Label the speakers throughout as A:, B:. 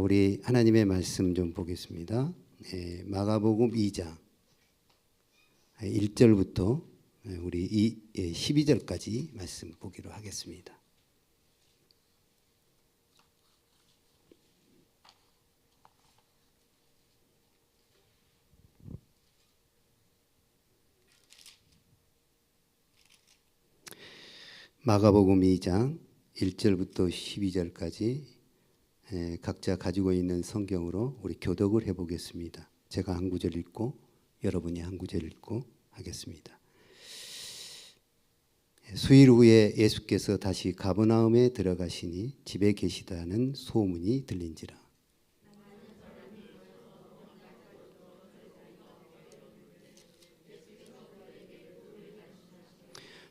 A: 우리 하나님의 말씀 좀 보겠습니다. 마가복음 2장 1절부터 우리 12절까지 말씀 보기로 하겠습니다. 마가복음 2장 1절부터 12절까지 각자 가지고 있는 성경으로 우리 교독을 해보겠습니다. 제가 한 구절 읽고 여러분이 한 구절 읽고 하겠습니다. 수일 후에 예수께서 다시 가버나움에 들어가시니 집에 계시다는 소문이 들린지라.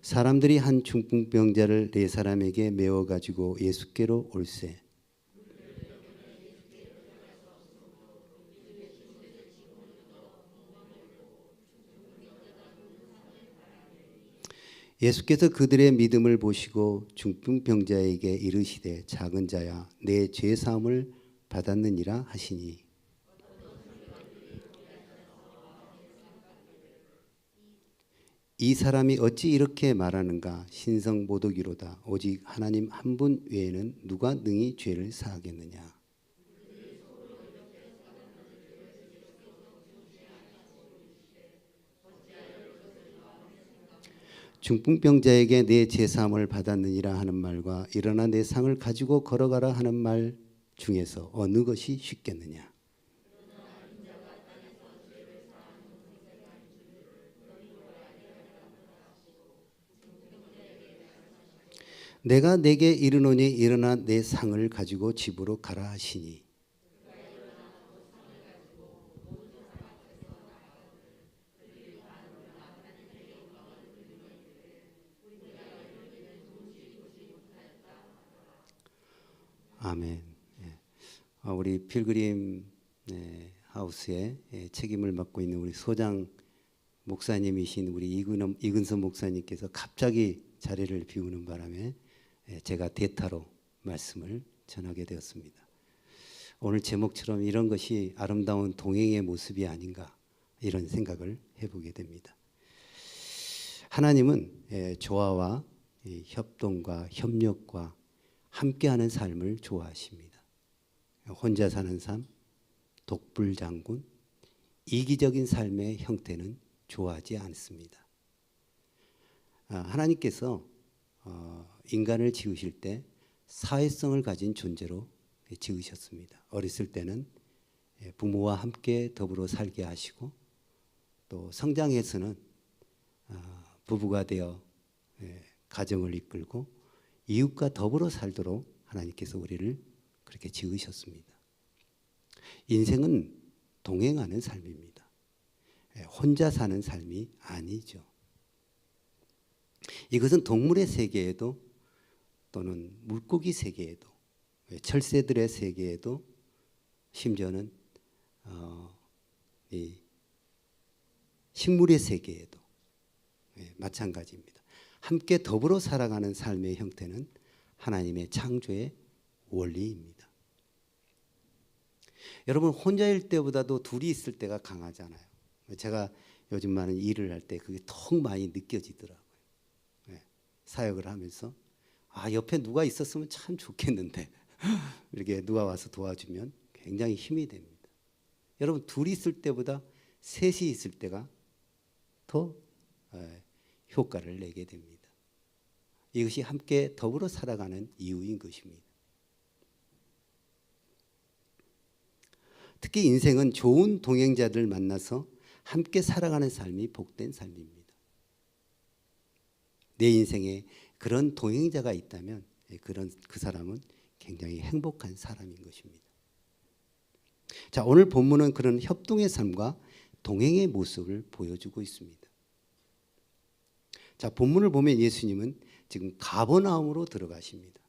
A: 사람들이 한 중풍병자를 네 사람에게 메워 가지고 예수께로 올세. 예수께서 그들의 믿음을 보시고 중풍병자에게 이르시되 작은 자야 내 죄 사함을 받았느니라 하시니 이 사람이 어찌 이렇게 말하는가 신성모독이로다 오직 하나님 한 분 외에는 누가 능히 죄를 사하겠느냐. 중풍병자에게 내 죄 사함을 받았느니라 하는 말과 일어나 내 상을 가지고 걸어가라 하는 말 중에서 어느 것이 쉽겠느냐. 내가 내게 이르노니 일어나 내 상을 가지고 집으로 가라 하시니 아멘. 우리 필그림 하우스의 책임을 맡고 있는 우리 소장 목사님이신 우리 이근선 목사님께서 갑자기 자리를 비우는 바람에 제가 대타로 말씀을 전하게 되었습니다. 오늘 제목처럼 이런 것이 아름다운 동행의 모습이 아닌가 이런 생각을 해보게 됩니다. 하나님은 조화와 협동과 협력과 함께하는 삶을 좋아하십니다. 혼자 사는 삶, 독불장군, 이기적인 삶의 형태는 좋아하지 않습니다. 하나님께서 인간을 지으실 때 사회성을 가진 존재로 지으셨습니다. 어렸을 때는 부모와 함께 더불어 살게 하시고 또 성장해서는 부부가 되어 가정을 이끌고 이웃과 더불어 살도록 하나님께서 우리를 그렇게 지으셨습니다. 인생은 동행하는 삶입니다. 혼자 사는 삶이 아니죠. 이것은 동물의 세계에도 또는 물고기 세계에도 철새들의 세계에도 심지어는 이 식물의 세계에도 마찬가지입니다. 함께 더불어 살아가는 삶의 형태는 하나님의 창조의 원리입니다. 여러분 혼자일 때보다도 둘이 있을 때가 강하잖아요. 제가 요즘 많은 일을 할 때 그게 더 많이 느껴지더라고요. 사역을 하면서 옆에 누가 있었으면 참 좋겠는데 이렇게 누가 와서 도와주면 굉장히 힘이 됩니다. 여러분 둘이 있을 때보다 셋이 있을 때가 더 효과를 내게 됩니다. 이것이 함께 더불어 살아가는 이유인 것입니다. 특히 인생은 좋은 동행자들 만나서 함께 살아가는 삶이 복된 삶입니다. 내 인생에 그런 동행자가 있다면 그 사람은 굉장히 행복한 사람인 것입니다. 자, 오늘 본문은 그런 협동의 삶과 동행의 모습을 보여주고 있습니다. 자, 본문을 보면 예수님은 지금 가버나움으로 들어가십니다.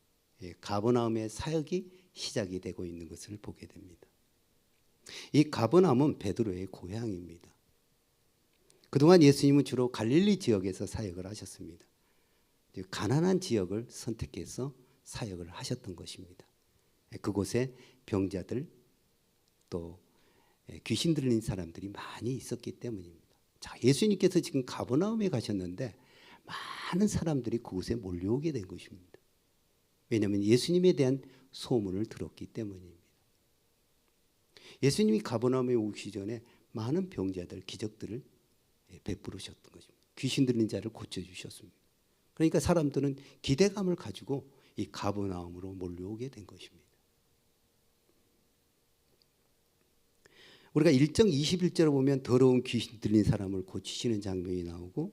A: 가버나움의 사역이 시작이 되고 있는 것을 보게 됩니다. 이 가버나움은 베드로의 고향입니다. 그동안 예수님은 주로 갈릴리 지역에서 사역을 하셨습니다. 가난한 지역을 선택해서 사역을 하셨던 것입니다. 그곳에 병자들 또 귀신 들린 사람들이 많이 있었기 때문입니다. 자, 예수님께서 지금 가버나움에 가셨는데 많은 사람들이 그곳에 몰려오게 된 것입니다. 왜냐하면 예수님에 대한 소문을 들었기 때문입니다. 예수님이 가버나움에 오시기 전에 많은 병자들, 기적들을 베풀으셨던 것입니다. 귀신 들린 자를 고쳐주셨습니다. 그러니까 사람들은 기대감을 가지고 이 가버나움으로 몰려오게 된 것입니다. 우리가 1장 21절을 보면 더러운 귀신 들린 사람을 고치시는 장면이 나오고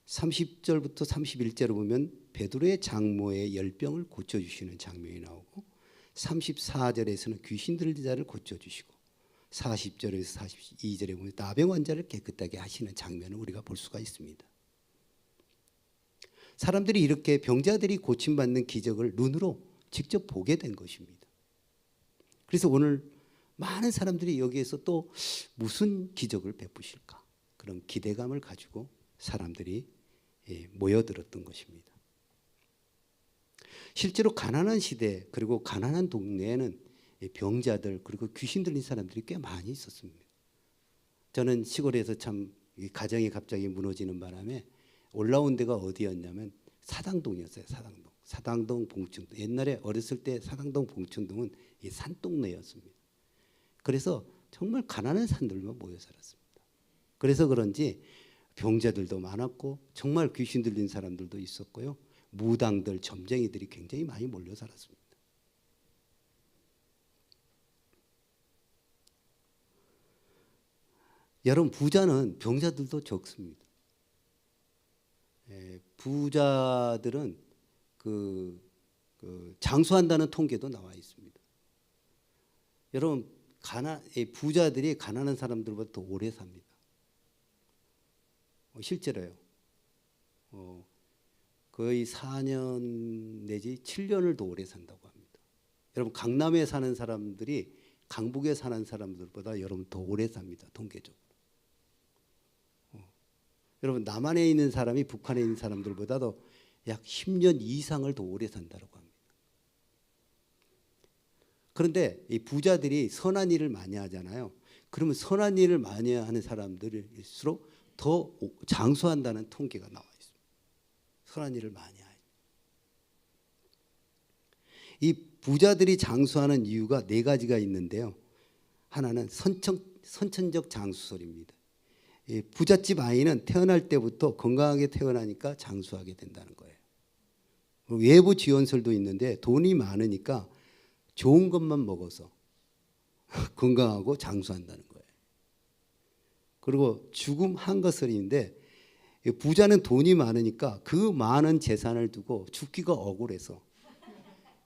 A: 30절부터 31절을 보면 베드로의 장모의 열병을 고쳐주시는 장면이 나오고 34절에서는 귀신 들린 자를 고쳐주시고 40절에서 42절에 보면 나병 환자를 깨끗하게 하시는 장면을 우리가 볼 수가 있습니다. 사람들이 이렇게 병자들이 고침받는 기적을 눈으로 직접 보게 된 것입니다. 그래서 오늘 많은 사람들이 여기에서 또 무슨 기적을 베푸실까? 그런 기대감을 가지고 사람들이 모여들었던 것입니다. 실제로 가난한 시대 그리고 가난한 동네에는 병자들 그리고 귀신 들린 사람들이 꽤 많이 있었습니다. 저는 시골에서 참 가정이 갑자기 무너지는 바람에 올라온 데가 어디였냐면 사당동이었어요. 사당동 봉천동. 옛날에 어렸을 때 사당동 봉천동은 산동네였습니다. 그래서 정말 가난한 산들만 모여 살았습니다. 그래서 그런지 병자들도 많았고 정말 귀신 들린 사람들도 있었고요. 무당들, 점쟁이들이 굉장히 많이 몰려 살았습니다. 여러분, 부자는 병자들도 적습니다. 부자들은 장수한다는 통계도 나와 있습니다. 여러분, 부자들이 가난한 사람들보다 더 오래 삽니다. 실제로요. 거의 4년 내지 7년을 더 오래 산다고 합니다. 여러분, 강남에 사는 사람들이 강북에 사는 사람들보다 여러분 더 오래 삽니다. 통계적으로. 여러분, 남한에 있는 사람이 북한에 있는 사람들보다도 약 10년 이상을 더 오래 산다고 합니다. 그런데 이 부자들이 선한 일을 많이 하잖아요. 그러면 선한 일을 많이 하는 사람들일수록 더 장수한다는 통계가 나와 있습니다. 선한 일을 많이 하죠. 이 부자들이 장수하는 이유가 4가지가 있는데요. 하나는 선천적 장수설입니다. 부잣집 아이는 태어날 때부터 건강하게 태어나니까 장수하게 된다는 거예요. 외부 지원설도 있는데 돈이 많으니까 좋은 것만 먹어서 건강하고 장수한다는 거예요. 그리고 죽음 한거설인데 부자는 돈이 많으니까 그 많은 재산을 두고 죽기가 억울해서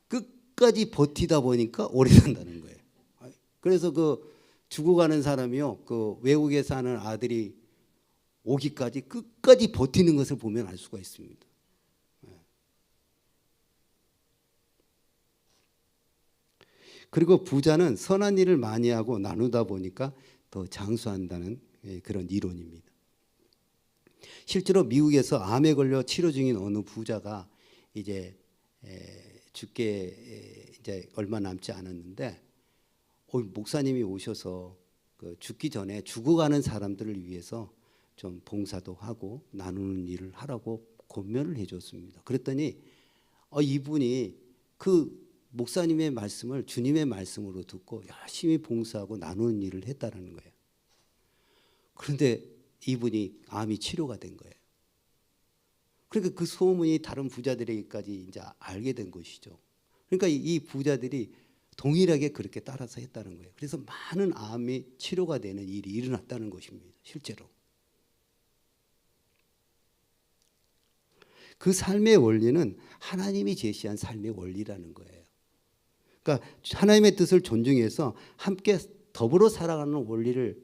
A: 끝까지 버티다 보니까 오래 산다는 거예요. 그래서 죽어가는 사람이요, 외국에 사는 아들이 오기까지 끝까지 버티는 것을 보면 알 수가 있습니다. 그리고 부자는 선한 일을 많이 하고 나누다 보니까 더 장수한다는 그런 이론입니다. 실제로 미국에서 암에 걸려 치료 중인 어느 부자가 이제 죽게 이제 얼마 남지 않았는데 목사님이 오셔서 죽기 전에 죽어가는 사람들을 위해서 좀 봉사도 하고 나누는 일을 하라고 권면을 해줬습니다. 그랬더니 이분이 그 목사님의 말씀을 주님의 말씀으로 듣고 열심히 봉사하고 나누는 일을 했다는 거예요. 그런데 이분이 암이 치료가 된 거예요. 그러니까 그 소문이 다른 부자들에게까지 이제 알게 된 것이죠. 그러니까 이 부자들이 동일하게 그렇게 따라서 했다는 거예요. 그래서 많은 암이 치료가 되는 일이 일어났다는 것입니다. 실제로. 그 삶의 원리는 하나님이 제시한 삶의 원리라는 거예요. 그러니까 하나님의 뜻을 존중해서 함께 더불어 살아가는 원리를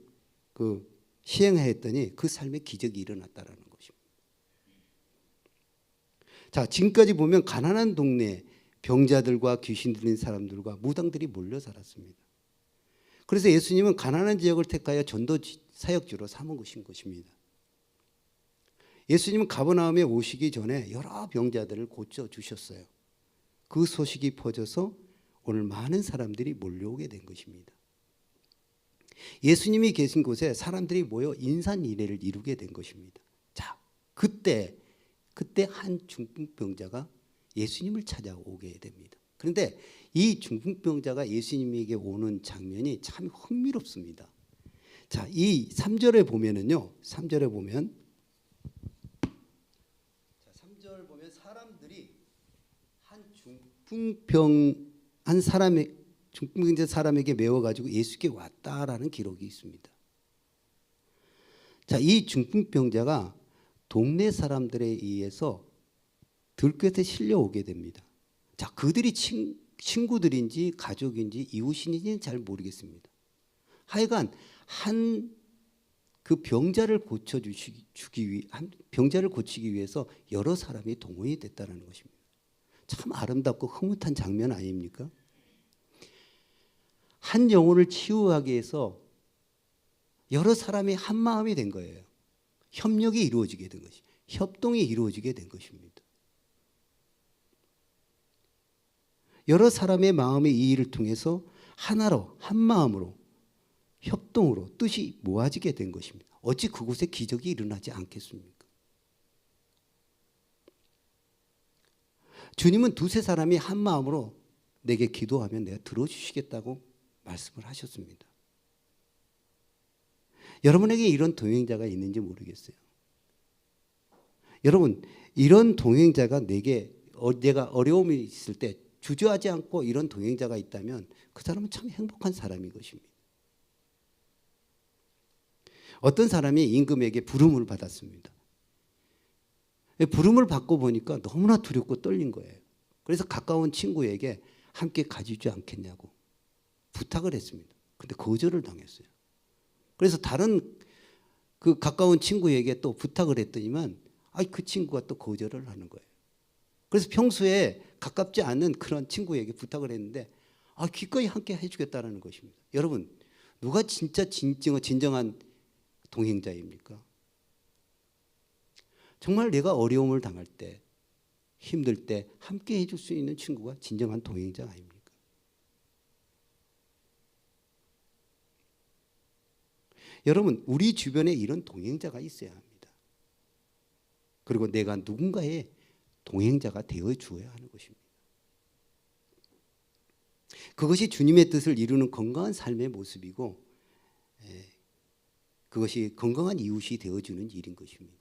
A: 시행했더니 그 삶의 기적이 일어났다는 것입니다. 자, 지금까지 보면 가난한 동네 병자들과 귀신 들린 사람들과 무당들이 몰려 살았습니다. 그래서 예수님은 가난한 지역을 택하여 전도 사역지로 삼은 것입니다. 예수님은 가버나움에 오시기 전에 여러 병자들을 고쳐 주셨어요. 그 소식이 퍼져서 오늘 많은 사람들이 몰려오게 된 것입니다. 예수님이 계신 곳에 사람들이 모여 인산인해를 이루게 된 것입니다. 자, 그때 한 중풍병자가 예수님을 찾아오게 됩니다. 그런데 이 중풍병자가 예수님에게 오는 장면이 참 흥미롭습니다. 자, 이 3절에 보면은요. 3절에 보면 사람들이 한 중풍병자 사람에게 메워 가지고 예수께 왔다라는 기록이 있습니다. 자, 이 중풍병자가 동네 사람들에 의해서 들것에 실려오게 됩니다. 자, 그들이 친구들인지 가족인지 이웃인지는 잘 모르겠습니다. 하여간 그 병자를 병자를 고치기 위해서 여러 사람이 동원이 됐다는 것입니다. 참 아름답고 흐뭇한 장면 아닙니까? 한 영혼을 치유하기 위해서 여러 사람이 한 마음이 된 거예요. 협력이 이루어지게 된 것이, 협동이 이루어지게 된 것입니다. 여러 사람의 마음의 이 일을 통해서 하나로, 한 마음으로, 협동으로 뜻이 모아지게 된 것입니다. 어찌 그곳에 기적이 일어나지 않겠습니까? 주님은 두세 사람이 한 마음으로 내게 기도하면 내가 들어주시겠다고 말씀을 하셨습니다. 여러분에게 이런 동행자가 있는지 모르겠어요. 여러분, 이런 동행자가 내가 어려움이 있을 때 주저하지 않고 이런 동행자가 있다면 그 사람은 참 행복한 사람인 것입니다. 어떤 사람이 임금에게 부름을 받았습니다. 부름을 받고 보니까 너무나 두렵고 떨린 거예요. 그래서 가까운 친구에게 함께 가주지 않겠냐고 부탁을 했습니다. 근데 거절을 당했어요. 그래서 다른 그 가까운 친구에게 또 부탁을 했더니만 그 친구가 또 거절을 하는 거예요. 그래서 평소에 가깝지 않은 그런 친구에게 부탁을 했는데 기꺼이 함께 해주겠다는 것입니다. 여러분, 누가 진짜 진정한 동행자입니까? 정말 내가 어려움을 당할 때, 힘들 때 함께 해줄 수 있는 친구가 진정한 동행자 아닙니까? 여러분, 우리 주변에 이런 동행자가 있어야 합니다. 그리고 내가 누군가의 동행자가 되어 주어야 하는 것입니다. 그것이 주님의 뜻을 이루는 건강한 삶의 모습이고 그것이 건강한 이웃이 되어주는 일인 것입니다.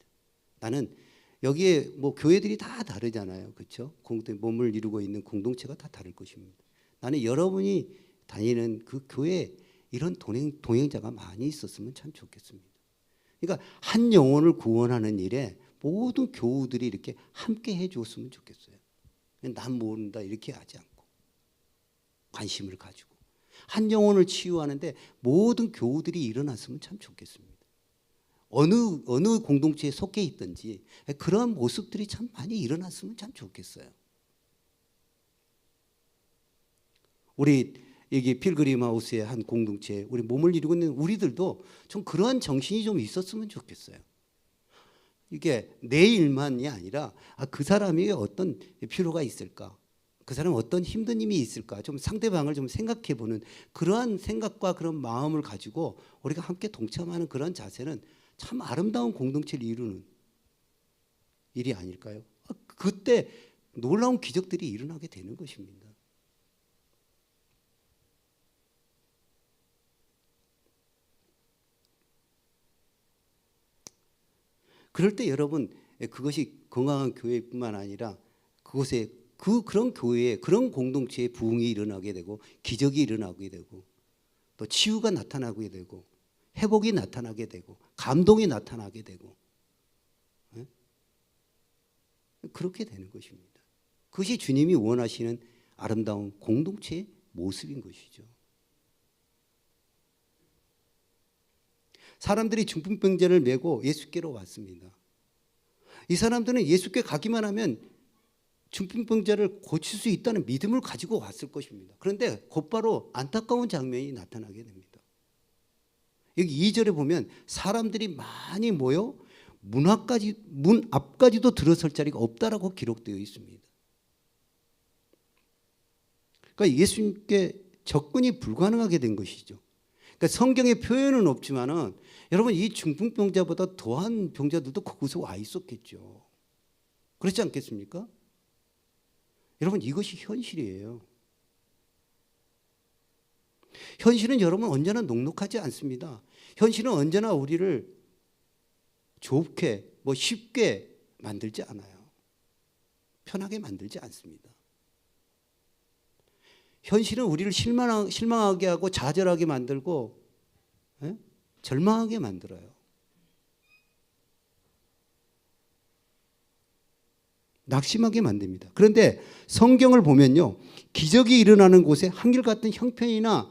A: 나는 여기에 교회들이 다 다르잖아요. 그렇죠? 몸을 이루고 있는 공동체가 다 다를 것입니다. 나는 여러분이 다니는 그 교회에 이런 동행자가 많이 있었으면 참 좋겠습니다. 그러니까 한 영혼을 구원하는 일에 모든 교우들이 이렇게 함께 해주었으면 좋겠어요. 난 모른다 이렇게 하지 않고 관심을 가지고 한 영혼을 치유하는데 모든 교우들이 일어났으면 참 좋겠습니다. 어느 공동체에 속해 있든지 그런 모습들이 참 많이 일어났으면 참 좋겠어요. 우리 여기 필그림 하우스의 한 공동체, 우리 몸을 이루고 있는 우리들도 좀 그러한 정신이 좀 있었으면 좋겠어요. 이게 내 일만이 아니라 그 사람이 어떤 필요가 있을까? 그 사람은 어떤 힘든 힘이 있을까? 좀 상대방을 좀 생각해 보는 그러한 생각과 그런 마음을 가지고 우리가 함께 동참하는 그런 자세는 참 아름다운 공동체를 이루는 일이 아닐까요? 그때 놀라운 기적들이 일어나게 되는 것입니다. 그럴 때 여러분, 그것이 건강한 교회뿐만 아니라 그곳에 그런 교회에 그런 공동체에 부흥이 일어나게 되고 기적이 일어나게 되고 또 치유가 나타나게 되고 회복이 나타나게 되고 감동이 나타나게 되고 그렇게 되는 것입니다. 그것이 주님이 원하시는 아름다운 공동체의 모습인 것이죠. 사람들이 중풍병자를 메고 예수께로 왔습니다. 이 사람들은 예수께 가기만 하면 중풍병자를 고칠 수 있다는 믿음을 가지고 왔을 것입니다. 그런데 곧바로 안타까운 장면이 나타나게 됩니다. 여기 2절에 보면 사람들이 많이 모여 문 앞까지도 들어설 자리가 없다라고 기록되어 있습니다. 그러니까 예수님께 접근이 불가능하게 된 것이죠. 그러니까 성경에 표현은 없지만은 여러분 이 중풍병자보다 더한 병자들도 그곳에 와 있었겠죠. 그렇지 않겠습니까? 여러분 이것이 현실이에요. 현실은 여러분 언제나 녹록하지 않습니다. 현실은 언제나 우리를 좋게 쉽게 만들지 않아요. 편하게 만들지 않습니다. 현실은 우리를 실망하게 하고 좌절하게 만들고 절망하게 만들어요. 낙심하게 만듭니다. 그런데 성경을 보면요, 기적이 일어나는 곳에 한결같은 형편이나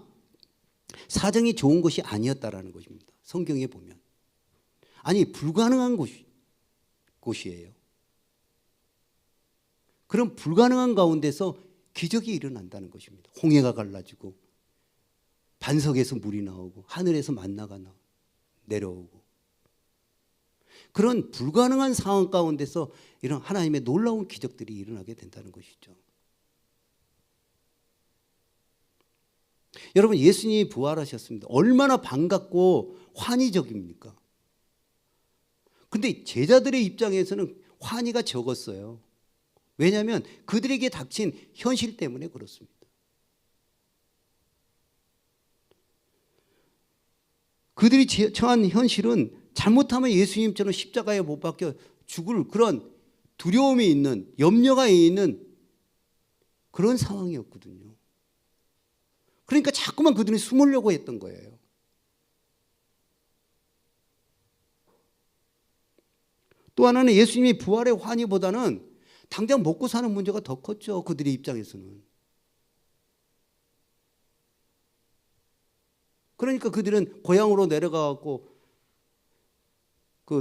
A: 사정이 좋은 것이 아니었다라는 것입니다. 성경에 보면 아니 불가능한 곳이에요. 그럼 불가능한 가운데서 기적이 일어난다는 것입니다. 홍해가 갈라지고 반석에서 물이 나오고 하늘에서 만나가 내려오고 그런 불가능한 상황 가운데서 이런 하나님의 놀라운 기적들이 일어나게 된다는 것이죠. 여러분 예수님이 부활하셨습니다. 얼마나 반갑고 환희적입니까? 근데 제자들의 입장에서는 환희가 적었어요. 왜냐하면 그들에게 닥친 현실 때문에 그렇습니다. 그들이 처한 현실은 잘못하면 예수님처럼 십자가에 못 박혀 죽을 그런 두려움이 있는 염려가 있는 그런 상황이었거든요. 그러니까 자꾸만 그들이 숨으려고 했던 거예요. 또 하나는 예수님이 부활의 환희보다는 당장 먹고 사는 문제가 더 컸죠. 그들의 입장에서는. 그러니까 그들은 고향으로 내려가고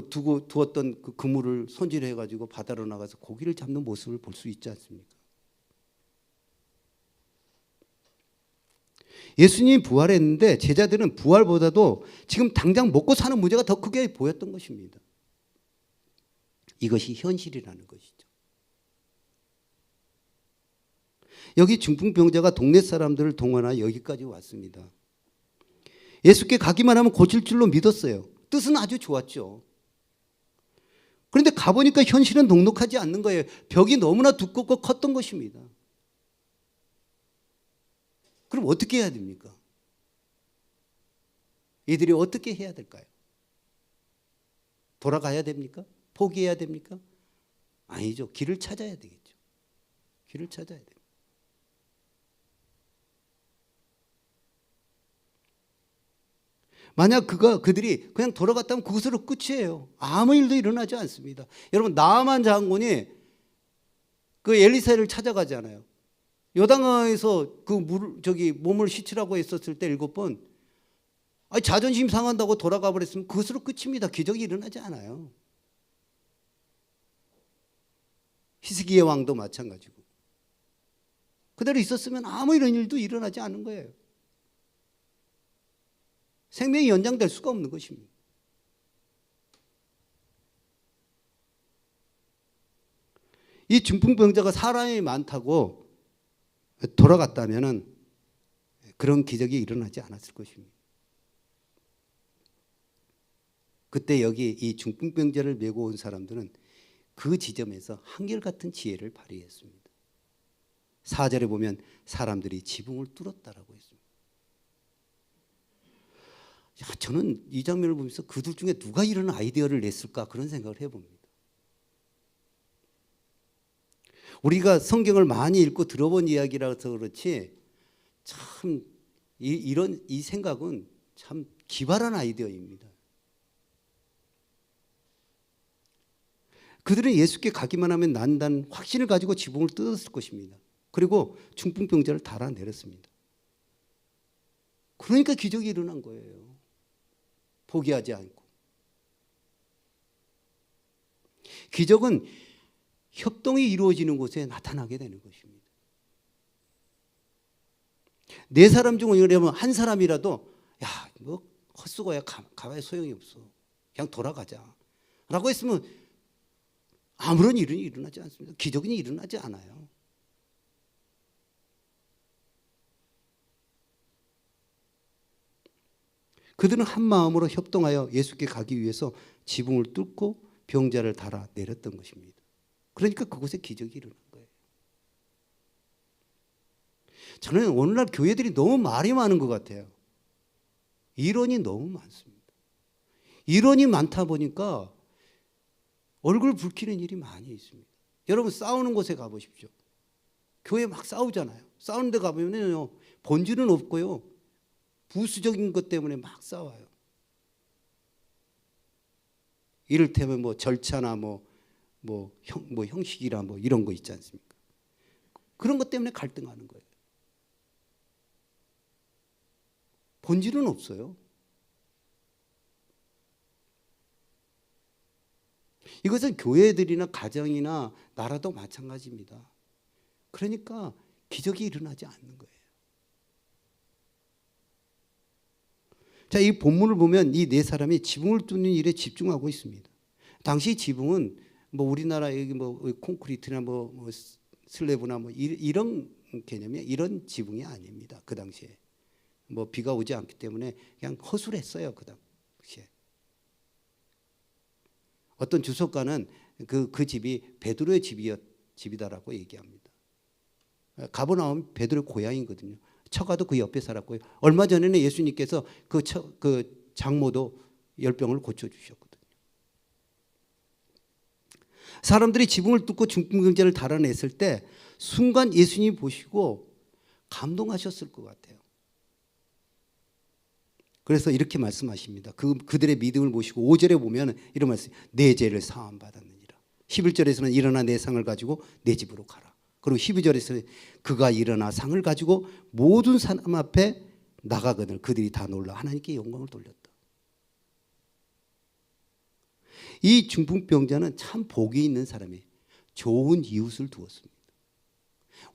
A: 두었던 그 그물을 손질해 가지고 바다로 나가서 고기를 잡는 모습을 볼 수 있지 않습니까? 예수님이 부활했는데 제자들은 부활보다도 지금 당장 먹고 사는 문제가 더 크게 보였던 것입니다. 이것이 현실이라는 것이죠. 여기 중풍병자가 동네 사람들을 동원하여 여기까지 왔습니다. 예수께 가기만 하면 고칠 줄로 믿었어요. 뜻은 아주 좋았죠. 그런데 가보니까 현실은 녹록하지 않는 거예요. 벽이 너무나 두껍고 컸던 것입니다. 그럼 어떻게 해야 됩니까? 이들이 어떻게 해야 될까요? 돌아가야 됩니까? 포기해야 됩니까? 아니죠. 길을 찾아야 되겠죠. 길을 찾아야 됩니다. 만약 그들이 그냥 돌아갔다면 그것으로 끝이에요. 아무 일도 일어나지 않습니다. 여러분 나아만 장군이 그 엘리사를 찾아가잖아요. 요단강에서 몸을 씻으라고 했었을 때 7번 자존심 상한다고 돌아가 버렸으면 그것으로 끝입니다. 기적이 일어나지 않아요. 히스기야 왕도 마찬가지고 그대로 있었으면 아무 이런 일도 일어나지 않은 거예요. 생명이 연장될 수가 없는 것입니다. 이 중풍병자가 사람이 많다고 돌아갔다면 그런 기적이 일어나지 않았을 것입니다. 그때 여기 이 중풍병자를 메고 온 사람들은 그 지점에서 한결같은 지혜를 발휘했습니다. 4절에 보면 사람들이 지붕을 뚫었다라고 했습니다. 저는 이 장면을 보면서 그들 중에 누가 이런 아이디어를 냈을까 그런 생각을 해봅니다. 우리가 성경을 많이 읽고 들어본 이야기라서 그렇지 참 이 생각은 참 기발한 아이디어입니다. 그들은 예수께 가기만 하면 난다는 확신을 가지고 지붕을 뜯었을 것입니다. 그리고 중풍병자를 달아내렸습니다. 그러니까 기적이 일어난 거예요. 포기하지 않고. 기적은 협동이 이루어지는 곳에 나타나게 되는 것입니다. 네 사람 중 한 사람이라도 헛수고야 가봐야 소용이 없어. 그냥 돌아가자. 라고 했으면 아무런 일이 일어나지 않습니다. 기적이 일어나지 않아요. 그들은 한 마음으로 협동하여 예수께 가기 위해서 지붕을 뚫고 병자를 달아 내렸던 것입니다. 그러니까 그곳에 기적이 일어난 거예요. 저는 오늘날 교회들이 너무 말이 많은 것 같아요. 이론이 너무 많습니다. 이론이 많다 보니까 얼굴 붉히는 일이 많이 있습니다. 여러분 싸우는 곳에 가보십시오. 교회 막 싸우잖아요. 싸우는 데 가보면요, 본질은 없고요, 부수적인 것 때문에 막 싸워요. 이를테면 뭐 절차나 형식이라 뭐 이런 거 있지 않습니까? 그런 것 때문에 갈등하는 거예요. 본질은 없어요. 이것은 교회들이나 가정이나 나라도 마찬가지입니다. 그러니까 기적이 일어나지 않는 거예요. 자, 이 본문을 보면 이 네 사람이 지붕을 뚫는 일에 집중하고 있습니다. 당시 지붕은 뭐 우리나라 여기 뭐 콘크리트나 뭐 슬래브나 뭐 이런 개념이, 이런 지붕이 아닙니다. 그 당시에 뭐 비가 오지 않기 때문에 그냥 허술했어요. 그 당시에 어떤 주석가는 그 집이 베드로의 집이다라고 얘기합니다. 가버나움 베드로의 고향이거든요. 처가도 그 옆에 살았고요. 얼마 전에는 예수님께서 그 장모도 열병을 고쳐주셨거든요. 사람들이 지붕을 뚫고 중풍병자를 달아냈을 때 순간 예수님이 보시고 감동하셨을 것 같아요. 그래서 이렇게 말씀하십니다. 그들의 믿음을 보시고 5절에 보면 이런 말씀, 내 죄를 사함 받았느니라. 11절에서는 일어나 내 상을 가지고 내 집으로 가라. 그리고 12절에서는 그가 일어나 상을 가지고 모든 사람 앞에 나가거늘 그들이 다 놀라 하나님께 영광을 돌렸다. 이 중풍병자는 참 복이 있는 사람이에요. 좋은 이웃을 두었습니다.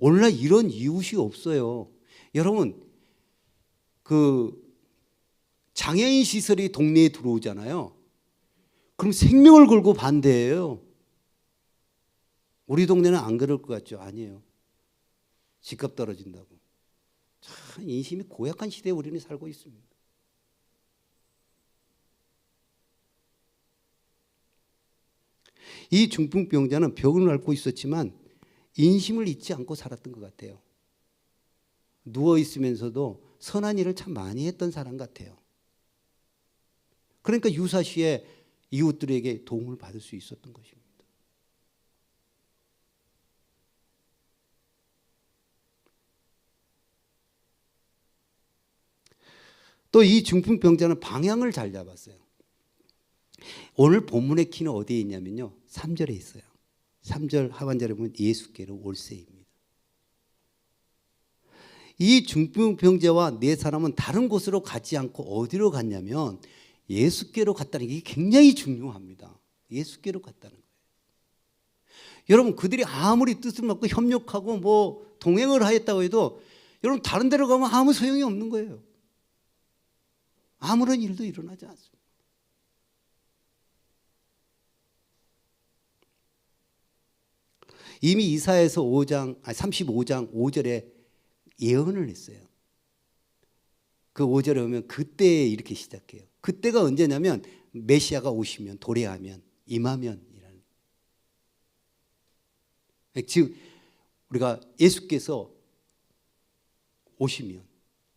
A: 오늘날 이런 이웃이 없어요. 여러분, 장애인 시설이 동네에 들어오잖아요. 그럼 생명을 걸고 반대해요. 우리 동네는 안 그럴 것 같죠? 아니에요. 집값 떨어진다고. 참 인심이 고약한 시대에 우리는 살고 있습니다. 이 중풍병자는 병을 앓고 있었지만 인심을 잊지 않고 살았던 것 같아요. 누워 있으면서도 선한 일을 참 많이 했던 사람 같아요. 그러니까 유사시에 이웃들에게 도움을 받을 수 있었던 것입니다. 또 이 중풍병자는 방향을 잘 잡았어요. 오늘 본문의 키는 어디에 있냐면요, 3절에 있어요. 3절 하반절에 보면 예수께로 올세입니다. 이 중풍병자와 네 사람은 다른 곳으로 가지 않고 어디로 갔냐면 예수께로 갔다는 게 굉장히 중요합니다. 예수께로 갔다는 거예요. 여러분, 그들이 아무리 뜻을 맞고 협력하고 뭐 동행을 하였다고 해도 여러분 다른 데로 가면 아무 소용이 없는 거예요. 아무런 일도 일어나지 않습니다. 이미 이사야서 35장 5절에 예언을 했어요. 그 5절에 보면 그때 이렇게 시작해요. 그때가 언제냐면 메시아가 오시면, 도래하면, 임하면이라는. 즉 우리가 예수께서 오시면,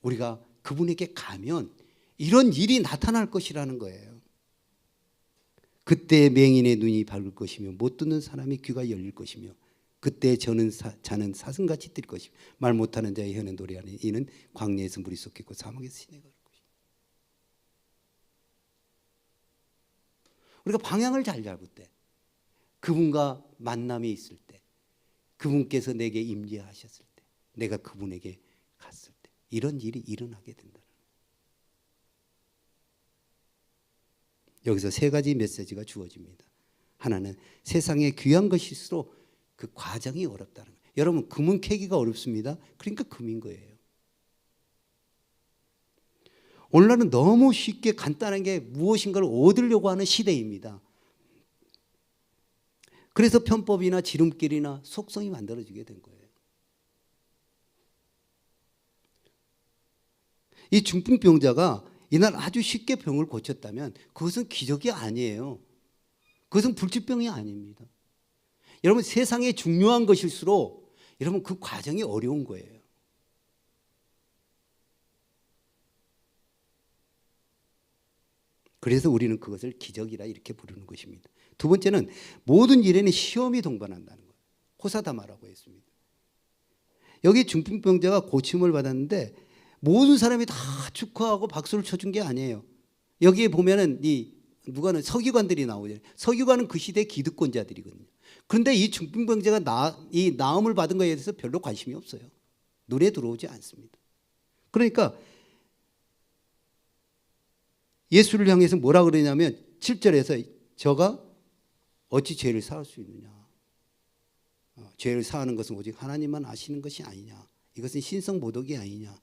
A: 우리가 그분에게 가면 이런 일이 나타날 것이라는 거예요. 그때 맹인의 눈이 밝을 것이며 못 듣는 사람이 귀가 열릴 것이며 그때 자는 사슴같이 뛸 것이며 말 못하는 자의 혀는 노래하는 이는 광야에서 물이 쏟겠고 사막에서 시내가 흐를 것이며. 우리가 방향을 잘 잡을 때, 그분과 만남이 있을 때, 그분께서 내게 임재하셨을 때, 내가 그분에게 갔을 때 이런 일이 일어나게 된다. 여기서 세 가지 메시지가 주어집니다. 하나는 세상에 귀한 것일수록 그 과정이 어렵다는 거예요. 여러분, 금은 캐기가 어렵습니다. 그러니까 금인 거예요. 오늘날은 너무 쉽게 간단한 게 무엇인가를 얻으려고 하는 시대입니다. 그래서 편법이나 지름길이나 속성이 만들어지게 된 거예요. 이 중풍병자가 이날 아주 쉽게 병을 고쳤다면 그것은 기적이 아니에요. 그것은 불치병이 아닙니다. 여러분, 세상에 중요한 것일수록 여러분 그 과정이 어려운 거예요. 그래서 우리는 그것을 기적이라 이렇게 부르는 것입니다. 두 번째는 모든 일에는 시험이 동반한다는 거예요. 호사다마라고 했습니다. 여기 중풍병자가 고침을 받았는데 모든 사람이 다 축하하고 박수를 쳐준 게 아니에요. 여기에 보면은 누가는 서기관들이 나오잖아요. 서기관은 그 시대 기득권자들이거든요. 그런데 이 중풍병자가 이 나음을 받은 것에 대해서 별로 관심이 없어요. 눈에 들어오지 않습니다. 그러니까 예수를 향해서 뭐라 그러냐면 7절에서 저가 어찌 죄를 사할 수 있느냐. 죄를 사하는 것은 오직 하나님만 아시는 것이 아니냐. 이것은 신성모독이 아니냐.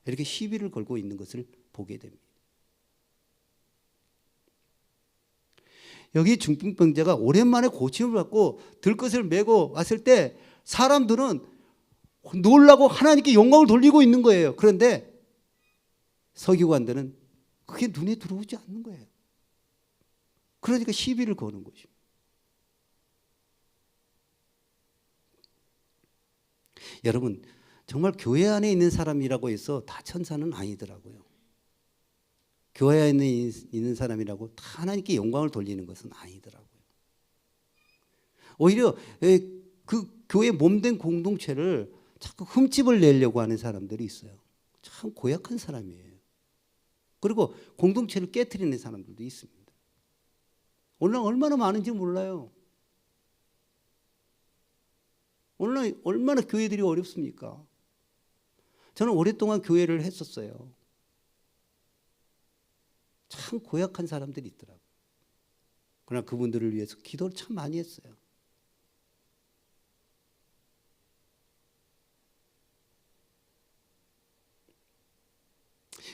A: 이렇게 시비를 걸고 있는 것을 보게 됩니다. 여기 중풍병자가 오랜만에 고침을 받고 들것을 메고 왔을 때 사람들은 놀라고 하나님께 영광을 돌리고 있는 거예요. 그런데 서기관들은 그게 눈에 들어오지 않는 거예요. 그러니까 시비를 거는 것입니다. 여러분, 정말 교회 안에 있는 사람이라고 해서 다 천사는 아니더라고요. 교회 안에 있는 사람이라고 다 하나님께 영광을 돌리는 것은 아니더라고요. 오히려 그 교회 몸된 공동체를 자꾸 흠집을 내려고 하는 사람들이 있어요. 참 고약한 사람이에요. 그리고 공동체를 깨트리는 사람들도 있습니다. 오늘날 얼마나 많은지 몰라요. 오늘날 얼마나 교회들이 어렵습니까? 저는 오랫동안 교회를 했었어요. 참 고약한 사람들이 있더라고요. 그러나 그분들을 위해서 기도를 참 많이 했어요.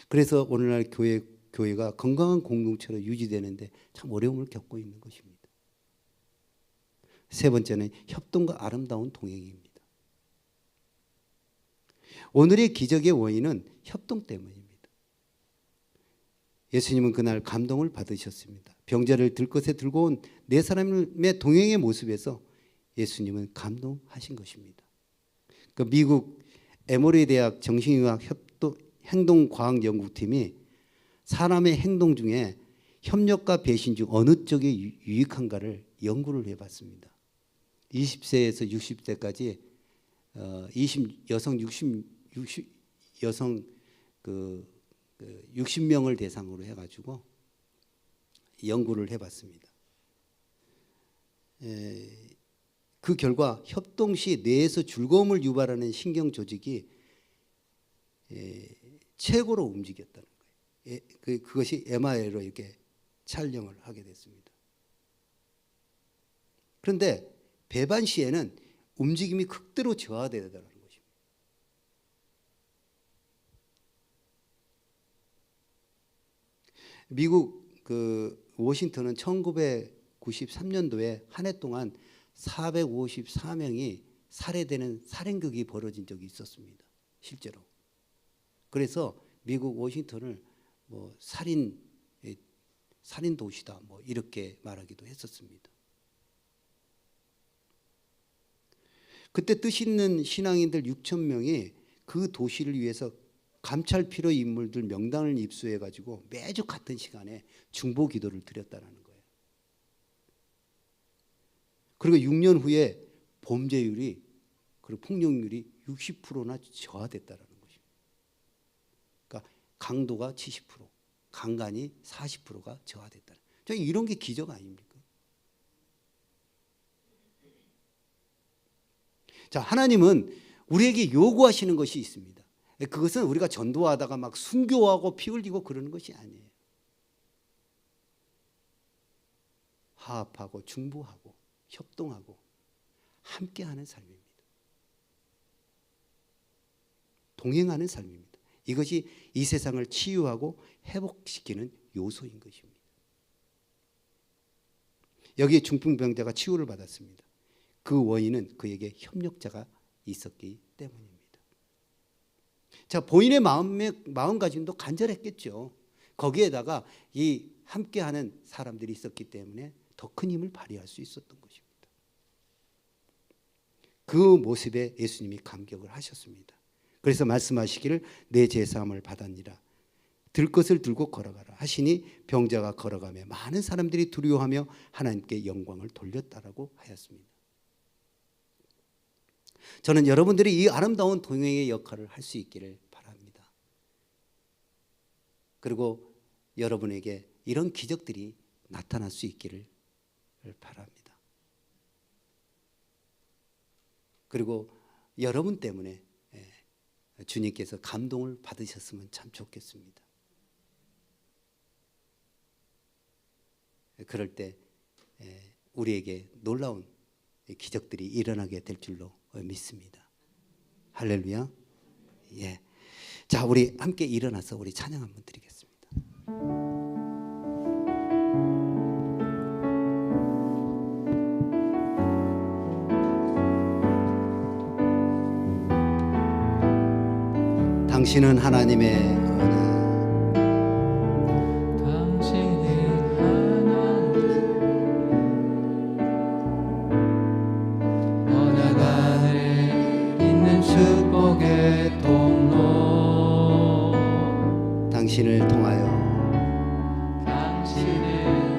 A: 그래서 오늘날 교회가 건강한 공동체로 유지되는데 참 어려움을 겪고 있는 것입니다. 세 번째는 협동과 아름다운 동행입니다. 오늘의 기적의 원인은 협동 때문입니다. 예수님은 그날 감동을 받으셨습니다. 병자를 들것에 들고 온 네 사람의 동행의 모습에서 예수님은 감동하신 것입니다. 그 미국 에모리 대학 정신의학 행동과학연구팀이 사람의 행동 중에 협력과 배신 중 어느 쪽이 유익한가를 연구를 해봤습니다. 20세에서 60세까지 여성 60명을 대상으로 해가지고 연구를 해봤습니다. 그 결과 협동 시 뇌에서 즐거움을 유발하는 신경 조직이 최고로 움직였다는 거예요. 그것이 MRI로 이렇게 촬영을 하게 됐습니다. 그런데 배반 시에는 움직임이 극대로 저하되더라는 것입니다. 미국 워싱턴은 1993년도에 한 해 동안 454명이 살해되는 살인극이 벌어진 적이 있었습니다. 실제로. 그래서 미국 워싱턴을 뭐 살인 도시다 뭐 이렇게 말하기도 했었습니다. 그때 뜻 있는 신앙인들 6천 명이 그 도시를 위해서 감찰 필요 인물들 명단을 입수해 가지고 매주 같은 시간에 중보 기도를 드렸다는 거예요. 그리고 6년 후에 범죄율이 그리고 폭력률이 60%나 저하됐다는 것입니다. 그러니까 강도가 70%, 강간이 40%가 저하됐다는. 이런 게 기적 아닙니까? 자, 하나님은 우리에게 요구하시는 것이 있습니다. 그것은 우리가 전도하다가 막 순교하고 피 흘리고 그러는 것이 아니에요. 화합하고 중보하고 협동하고 함께하는 삶입니다. 동행하는 삶입니다. 이것이 이 세상을 치유하고 회복시키는 요소인 것입니다. 여기에 중풍병자가 치유를 받았습니다. 그 원인은 그에게 협력자가 있었기 때문입니다. 자, 본인의 마음가짐도 간절했겠죠. 거기에다가 이 함께하는 사람들이 있었기 때문에 더 큰 힘을 발휘할 수 있었던 것입니다. 그 모습에 예수님이 감격을 하셨습니다. 그래서 말씀하시기를 내 제사함을 받았니라. 들 것을 들고 걸어가라 하시니 병자가 걸어가며 많은 사람들이 두려워하며 하나님께 영광을 돌렸다라고 하였습니다. 저는 여러분들이 이 아름다운 동행의 역할을 할 수 있기를 바랍니다. 그리고 여러분에게 이런 기적들이 나타날 수 있기를 바랍니다. 그리고 여러분 때문에 주님께서 감동을 받으셨으면 참 좋겠습니다. 그럴 때 우리에게 놀라운 기적들이 일어나게 될 줄로 믿습니다. 할렐루야. 예. 자, 우리 함께 일어나서 우리 찬양 한번 드리겠습니다. 당신은 하나님의 언약. 당신을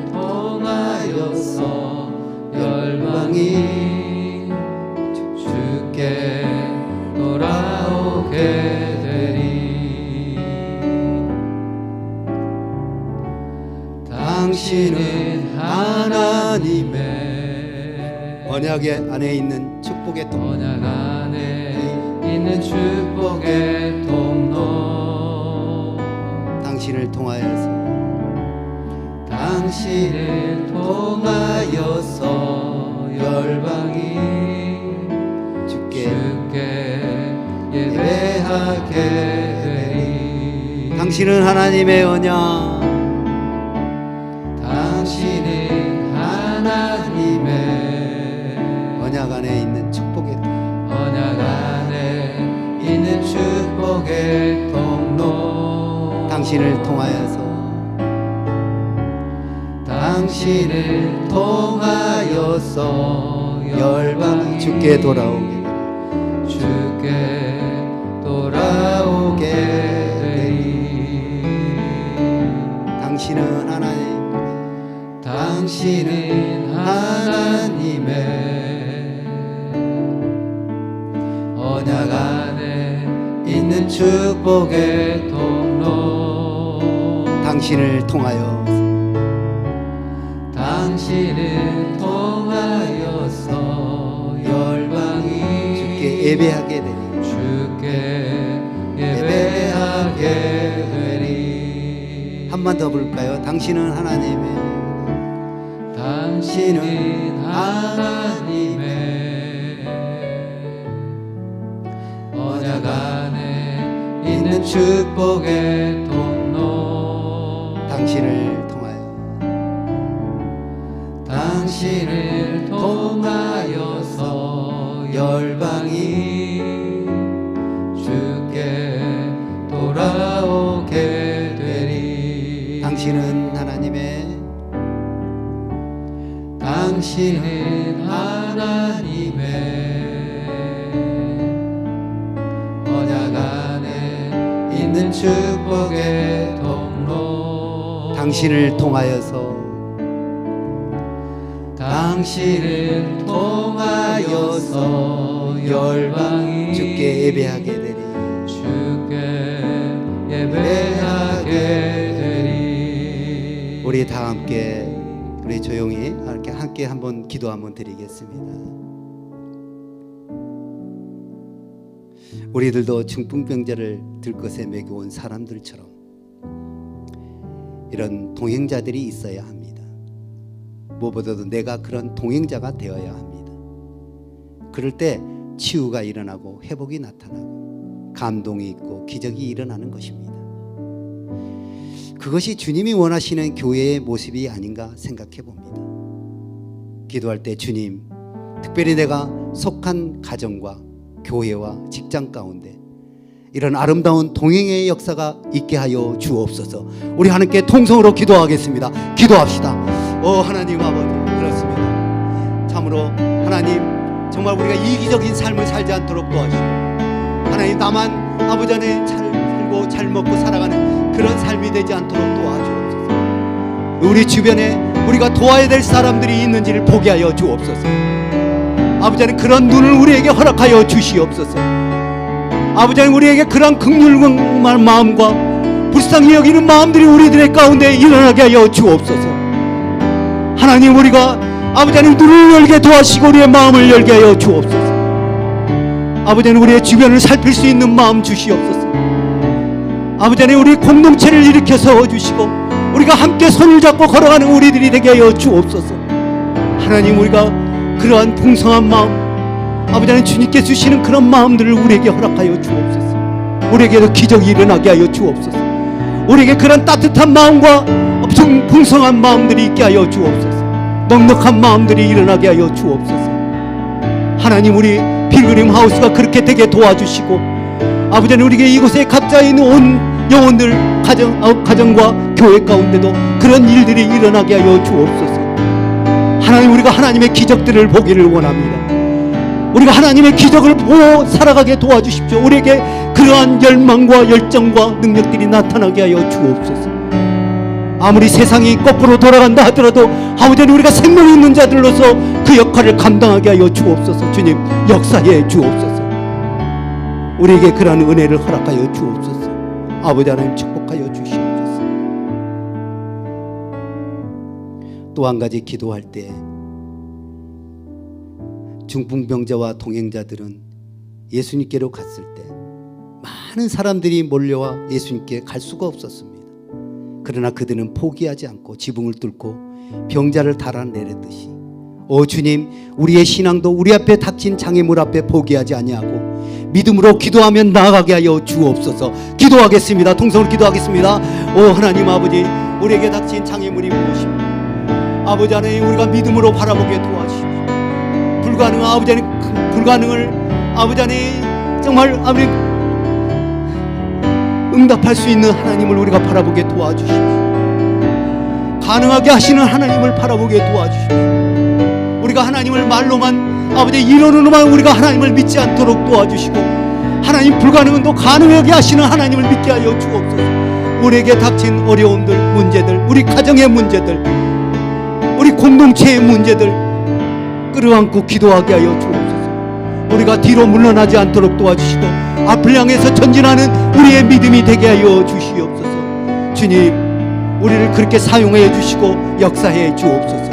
A: 통하여서 열방이 주께 돌아오게 되리. 당신은 하나님의 언약 안에 있는 축복의 통로, 언약 안에 있는 축복의 통로. 당신을 통하여서 열방이 주께 예배하게 되리. 당신은 하나님의 언약, 당신은 하나님의 언약 안에 있는 축복의 통로, 언약 안에 있는 축복의 통로. 당신을 통하여서 열방이 주께 돌아오게 되리. 당신은 하나님의 언약 안에 있는 축복의 통로. 당신을 통하여서 열방이 주께 예배하게 되리. 한 번 더 볼까요? 당신은 하나님의 언약 안에 있는 축복의 통로. 당신을 통하여서 열방이 주께 돌아오게 되리. 당신은 하나님의 언약 안에 있는 축복의 통로. 당신을 통하여서 열방이 주께 예배하게 되리. 우리 다 함께 우리 조용히 이렇게 함께 한번 기도 한번 드리겠습니다. 우리들도 중풍병자를 들것에 매겨온 사람들처럼 이런 동행자들이 있어야 합니다. 무엇보다도 내가 그런 동행자가 되어야 합니다. 그럴 때 치유가 일어나고 회복이 나타나고 감동이 있고 기적이 일어나는 것입니다. 그것이 주님이 원하시는 교회의 모습이 아닌가 생각해 봅니다. 기도할 때 주님, 특별히 내가 속한 가정과 교회와 직장 가운데 이런 아름다운 동행의 역사가 있게 하여 주옵소서. 우리 하나님께 통성으로 기도하겠습니다. 기도합시다. 하나님 아버지, 그렇습니다. 참으로 하나님, 정말 우리가 이기적인 삶을 살지 않도록 도와주시고, 하나님 나만 아버지 안에 잘 살고 잘 먹고 살아가는 그런 삶이 되지 않도록 도와주옵소서. 우리 주변에 우리가 도와야 될 사람들이 있는지를 보게 하여 주옵소서. 아버지 하나님, 그런 눈을 우리에게 허락하여 주시옵소서. 아버지 하나님, 우리에게 그런 긍휼한 마음과 불쌍히 여기는 마음들이 우리들의 가운데 일어나게 하여 주옵소서. 하나님, 우리가 아버지 하나님 눈을 열게 도와주시고 우리의 마음을 열게 하여 주옵소서. 아버지 하나님, 우리의 주변을 살필 수 있는 마음 주시옵소서. 아버지 하나님, 우리 공동체를 일으켜 세워주시고 우리가 함께 손을 잡고 걸어가는 우리들이 되게 하여 주옵소서. 하나님, 우리가 그러한 풍성한 마음, 아버지 하나님 주님께 주시는 그런 마음들을 우리에게 허락하여 주옵소서. 우리에게도 기적이 일어나게 하여 주옵소서. 우리에게 그런 따뜻한 마음과 엄청 풍성한 마음들이 있게 하여 주옵소서. 넉넉한 마음들이 일어나게 하여 주옵소서. 하나님, 우리 필그림 하우스가 그렇게 되게 도와주시고, 아버지 하나님, 우리에게 이곳에 각자 있는 온 영혼들 가정과 교회 가운데도 그런 일들이 일어나게 하여 주옵소서. 하나님, 우리가 하나님의 기적들을 보기를 원합니다. 우리가 하나님의 기적을 보고 살아가게 도와주십시오. 우리에게 그러한 열망과 열정과 능력들이 나타나게 하여 주옵소서. 아무리 세상이 거꾸로 돌아간다 하더라도 아버지 하나님, 우리가 생명이 있는 자들로서 그 역할을 감당하게 하여 주옵소서. 주님, 역사해 주옵소서. 우리에게 그러한 은혜를 허락하여 주옵소서. 아버지 하나님, 축복하여 주시옵소서. 또 한 가지, 기도할 때 중풍병자와 동행자들은 예수님께로 갔을 때 많은 사람들이 몰려와 예수님께 갈 수가 없었습니다. 그러나 그들은 포기하지 않고 지붕을 뚫고 병자를 달아내렸듯이, 주님, 우리의 신앙도 우리 앞에 닥친 장애물 앞에 포기하지 아니하고 믿음으로 기도하며 나아가게 하여 주옵소서. 기도하겠습니다. 통성으로 기도하겠습니다. 하나님 아버지, 우리에게 닥친 장애물이 무엇입니까? 아버지 하나님, 우리가 믿음으로 바라보게 도와주십시오. 불가능을 아버지 하나님, 정말 아버지 응답할 수 있는 하나님을 우리가 바라보게 도와주십시오. 가능하게 하시는 하나님을 바라보게 도와주십시오. 우리가 하나님을 말로만 아버지 이론으로만 우리가 하나님을 믿지 않도록 도와주시고, 하나님 불가능은 또 가능하게 하시는 하나님을 믿게 하여 주옵소서. 우리에게 닥친 어려움들, 문제들, 우리 가정의 문제들, 우리 공동체의 문제들 끌어안고 기도하게 하여 주옵소서. 우리가 뒤로 물러나지 않도록 도와주시고 앞을 향해서 전진하는 우리의 믿음이 되게 하여 주시옵소서. 주님, 우리를 그렇게 사용해 주시고 역사해 주옵소서.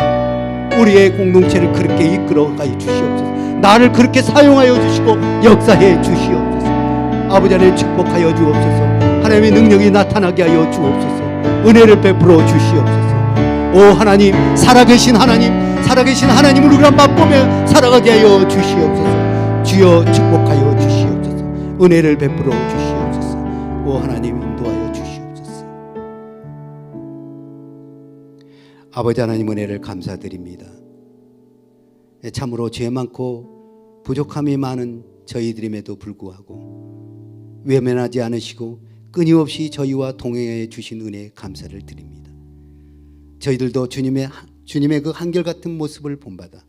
A: 우리의 공동체를 그렇게 이끌어가여 주시옵소서. 나를 그렇게 사용하여 주시고 역사해 주시옵소서. 아버지 하나님, 축복하여 주옵소서. 하나님의 능력이 나타나게 하여 주옵소서. 은혜를 베풀어 주시옵소서. 하나님, 살아계신 하나님을 우리가 맛보며 살아가게 하여 주시옵소서. 주여, 축복하여 주시옵소서. 은혜를 베풀어 주시옵소서. 하나님, 인도하여 주시옵소서. 아버지 하나님, 은혜를 감사드립니다. 참으로 죄 많고 부족함이 많은 저희들임에도 불구하고 외면하지 않으시고 끊임없이 저희와 동행해 주신 은혜에 감사를 드립니다. 저희들도 주님의 그 한결같은 모습을 본받아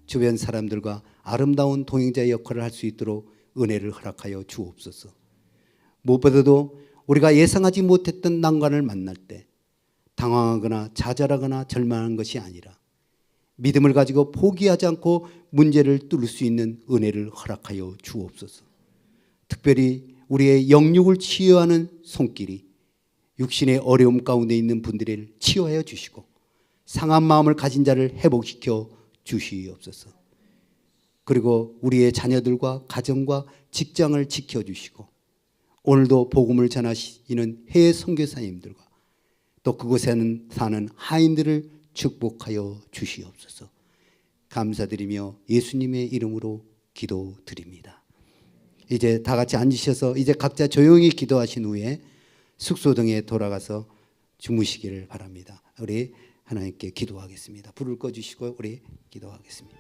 A: 주변 사람들과 아름다운 동행자의 역할을 할 수 있도록 은혜를 허락하여 주옵소서. 무엇보다도 우리가 예상하지 못했던 난관을 만날 때 당황하거나 좌절하거나 절망한 것이 아니라 믿음을 가지고 포기하지 않고 문제를 뚫을 수 있는 은혜를 허락하여 주옵소서. 특별히 우리의 영육을 치유하는 손길이 육신의 어려움 가운데 있는 분들을 치유하여 주시고 상한 마음을 가진 자를 회복시켜 주시옵소서. 그리고 우리의 자녀들과 가정과 직장을 지켜주시고 오늘도 복음을 전하시는 해외 선교사님들과 또 그곳에 사는 하인들을 축복하여 주시옵소서. 감사드리며 예수님의 이름으로 기도드립니다. 이제 다 같이 앉으셔서 이제 각자 조용히 기도하신 후에 숙소 등에 돌아가서 주무시기를 바랍니다. 우리 하나님께 기도하겠습니다. 불을 꺼주시고 우리 기도하겠습니다.